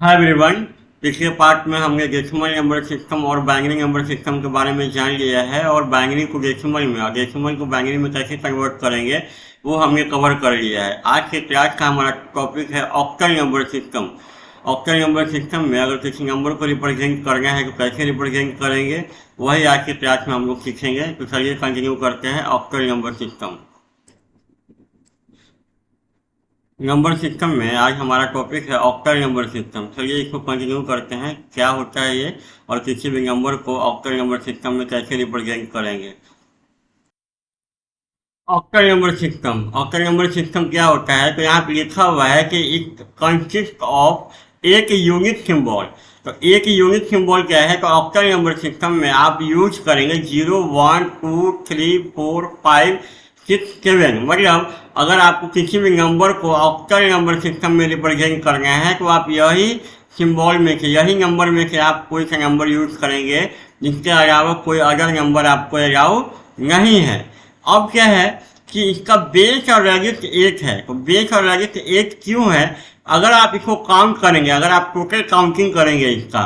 Hi everyone. पिछले part में हमने डेसिमल नंबर सिस्टम और बाइनरी नंबर सिस्टम के बारे में जान लिया है और बाइनरी को डेसिमल में और डेसिमल को बाइनरी में कैसे कन्वर्ट करेंगे वो हमने कवर कर लिया है। आज के क्लास का हमारा टॉपिक है octal number system. Octal number system में अगर किसी नंबर को रिप्रेजेंट करना है तो कैसे रिप्रेजेंट करेंगे वही आज के क्लास में हम लोग सीखेंगे। तो चलिए कंटिन्यू करते हैं octal number system. Number system में आज हमारा टॉपिक है ऑक्टल नंबर सिस्टम। चलिए इसको कंटिन्यू करते हैं, क्या होता है ये और किसी भी नंबर को ऑक्टल नंबर सिस्टम में कैसे रिप्रेजेंट करेंगे। ऑक्टल नंबर सिस्टम क्या होता है, तो यहाँ पे लिखा हुआ है कि इट कंसिस्ट ऑफ एक यूनिक सिंबल। तो एक यूनिक सिंबल क्या है, तो ऑक्टल नंबर सिस्टम में आप यूज करेंगे 0 1 2 3 4 5 6 7। मतलब अगर आपको किसी भी नंबर को ऑक्टल नंबर सिस्टम में रिप्रेजेंट करना है तो आप यही सिंबल में से, यही नंबर में से आप कोई सा नंबर यूज करेंगे, जिसके अलावा कोई अदर नंबर आपको अलाउ नहीं है। अब क्या है कि इसका बेस और रजिस्ट एक है। तो बेस और रजिस्ट एक क्यों है, अगर आप इसको काउंट करेंगे, अगर आप टोटल काउंटिंग करेंगे, इसका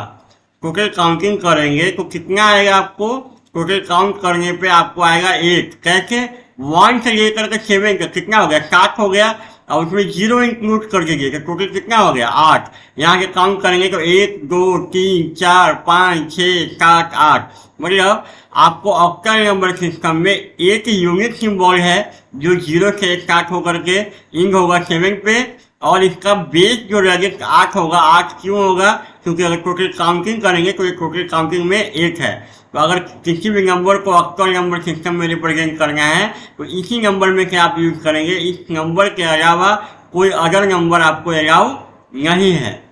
टोटल काउंटिंग करेंगे तो कितना आएगा आपको, टोटल काउंट करने पे आपको आएगा 8। कैसे, 1 से लेकर के 7 तक कितना हो गया, 7 हो गया और उसमें 0 इंक्लूड कर दीजिए तो टोटल कितना हो गया 8। यहाँ से काउंट करेंगे तो 1 2 3 4 5 6 7 8। मतलब आपको ऑक्टल नंबर सिस्टम में एक यूनिक सिंबल है जो 0 से स्टार्ट होकर के इंड होगा 7 पे, और इसका बेस जो रजिस्ट 8 होगा। 8 क्यों होगा, क्योंकि अगर टोटल काउंटिंग करेंगे तो ये टोटल काउंटिंग में 8 है। तो अगर किसी भी नंबर को ऑक्टल नंबर सिस्टम में रिप्रेजेंट करना है तो इसी नंबर में क्या आप यूज करेंगे, इस नंबर के अलावा कोई अदर नंबर आपको अलाउ नहीं है।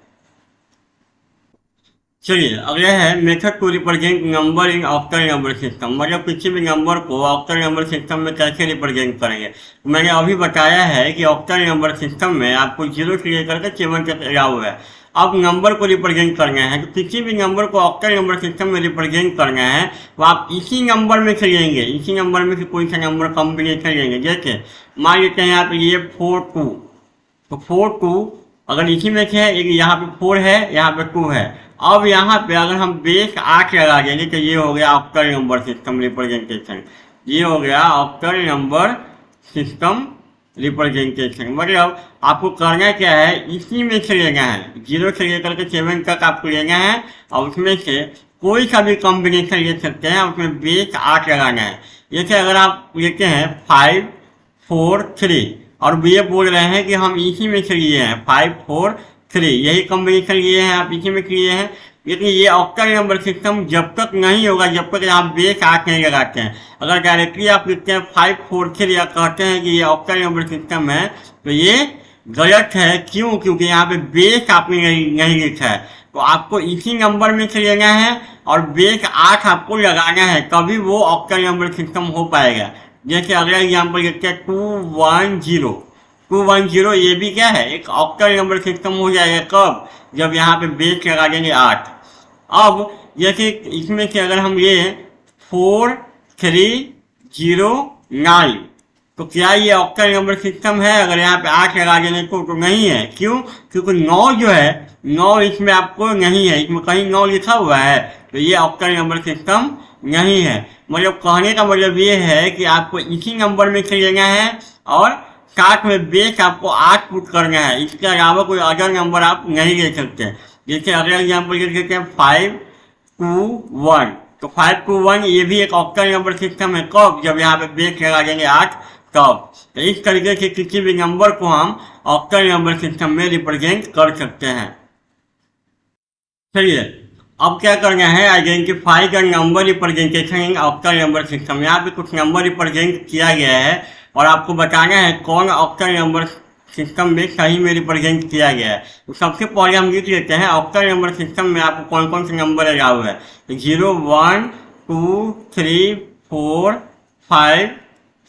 चलिए अगला है method to represent number in octal number system. मतलब किसी भी नंबर को ऑक्टल नंबर सिस्टम में कैसे रिप्रेजेंट करेंगे। मैंने अभी बताया है कि ऑक्टल नंबर सिस्टम में आपको 0 से लेकर के 7 तक अलाउ है। अब नंबर को रिप्रेजेंट करना है तो किसी भी नंबर को ऑक्टल नंबर सिस्टम में रिप्रेजेंट करना है तो आप इसी नंबर में से लेंगे, इसी नंबर में से कोई सा नंबर कॉम्बिनेशन लेंगे। जैसे मान लेते हैं यहाँ पे ये 4 2, तो 4 2 अगर इसी में से है, एक यहाँ पे 4 है, यहाँ पे 2 है। अब यहाँ पे अगर हम बेस 8 लगा देंगे तो ये हो गया ऑक्टल नंबर सिस्टम रिप्रेजेंटेशन। ये हो गया ऑक्टल नंबर सिस्टम रिप्रेजेंटेशन। मतलब आपको करना क्या है, इसी में से लेना है, 0 से लेकर के 7 तक आपको लेना है और उसमें से कोई सा भी कॉम्बिनेशन ले सकते हैं, उसमें बेस 8 लगाना है। जैसे अगर आप लेते हैं 5 4 3 और ये बोल रहे हैं कि हम इसी में से लिए हैं 5 4 3, यही कॉम्बिनेशन लिए हैं, आप इसी में लिए हैं। लेकिन ये ऑक्टल नंबर सिस्टम जब तक नहीं होगा जब तक आप बेस 8 नहीं लगाते हैं। अगर डायरेक्टली आप लिखते हैं 5 4 3 या कहते हैं कि ये ऑक्टल नंबर सिस्टम है तो ये गलत है। क्यों, क्योंकि यहाँ पे बेस आपने नहीं लिखा है। तो आपको इसी नंबर में से लेना है और बेस 8 आपको लगाना है, तभी वो ऑक्टल नंबर सिस्टम हो पाएगा। जैसे अगला एग्जाम्पल देखते हैं 210। 210 ये भी क्या है, एक ऑक्टल नंबर सिस्टम हो जाएगा। कब, जब यहाँ पे बेस लगा देंगे 8। अब जैसे इसमें से अगर हम ये 4 3 0 9, तो क्या ये ऑक्टल नंबर सिस्टम है। अगर यहाँ पे 8 लगा देने तो नहीं है। क्यों, क्योंकि 9 जो है, 9 इसमें आपको नहीं है, इसमें कहीं 9 लिखा हुआ है, तो ये ऑक्टल नंबर सिस्टम नहीं है। मतलब कहने का मतलब ये है कि आपको इसी नंबर में से लेना है और साथ में बेस आपको 8 पुट करना है, इसके अलावा कोई अदर नंबर आप नहीं ले सकते। जैसे अगला एग्जाम्पल देख सकते हैं 5 2 1, तो 5 2 1 ये भी एक ऑक्टल नंबर सिस्टम है। कब, जब यहाँ पे बेस लगा देंगे 8 तब। तो इस तरीके से किसी भी नंबर को हम ऑक्टल नंबर सिस्टम में रिप्रेजेंट कर सकते हैं। चलिए अब क्या करना है, identify the number representation in octal number system. यहाँ पे कुछ नंबर रिप्रेजेंट किया गया है और आपको बताना है कौन ऑक्टल नंबर सिस्टम में सही में रिप्रेजेंट किया गया है। तो सबसे पहले हम लिख लेते हैं ऑक्टल नंबर सिस्टम में आपको कौन कौन से नंबर अलाउ है। 0 1 2 3 4 5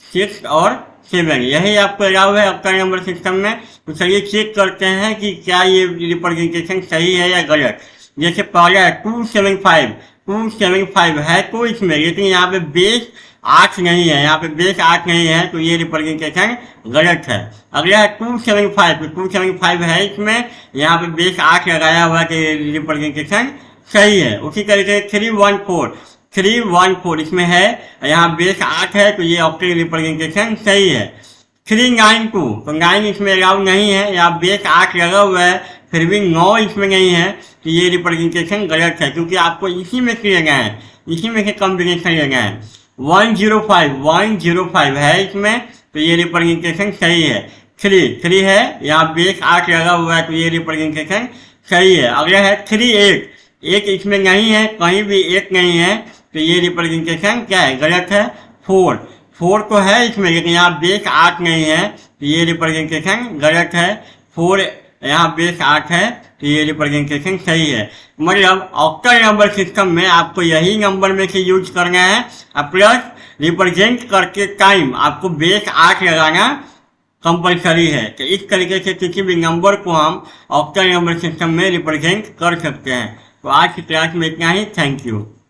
6 और 7, यही आपको अलाउ है ऑक्टल नंबर सिस्टम में। तो चलिए चेक करते हैं कि क्या ये रिप्रेजेंटेशन सही है या गलत। जैसे पहला है 275 है तो इसमें, लेकिन यहाँ पे बेस 8 नहीं है, यहाँ पे बेस 8 नहीं है, तो ये रिप्रेजेंटेशन गलत है। अगला है 275, 275 है इसमें, यहाँ पे बेस 8 लगाया हुआ कि रिप्रेजेंटेशन सही है। उसी तरीके से 314 इसमें है, यहाँ बेस 8 है, तो ये ऑक्टल रिप्रेजेंटेशन सही है। 392, तो 9 इसमें अलाउ नहीं है, यहाँ बेस 8 लगा हुआ है, फिर भी 9 इसमें नहीं है, तो ये रिप्रेजेंटेशन गलत है, क्योंकि आपको इसी में से लेना है, इसी में से कॉम्बिनेशन लेना है। 105 है इसमें, तो ये रिप्रेजेंटेशन सही है। 3 है, यहाँ बेस 8 लगा हुआ है, तो ये रिप्रेजेंटेशन सही है। अगला है 38, एक इसमें नहीं है, कहीं भी एक नहीं है, तो ये रिप्रेजेंटेशन क्या है, गलत है। 4 तो है इसमें, लेकिन यहाँ बेस 8 नहीं है, तो ये रिप्रेजेंटेशन गलत है। 4 यहाँ बेस 8 है, तो ये रिप्रेजेंटेशन सही है। मतलब ऑक्टल नंबर सिस्टम में आपको यही नंबर में से यूज करना है, प्लस रिप्रेजेंट करके टाइम आपको बेस 8 लगाना कंपलसरी है। तो इस तरीके से किसी भी नंबर को हम ऑक्टल नंबर सिस्टम में रिप्रेजेंट कर सकते हैं। तो आज की क्लास में इतना ही। Thank you.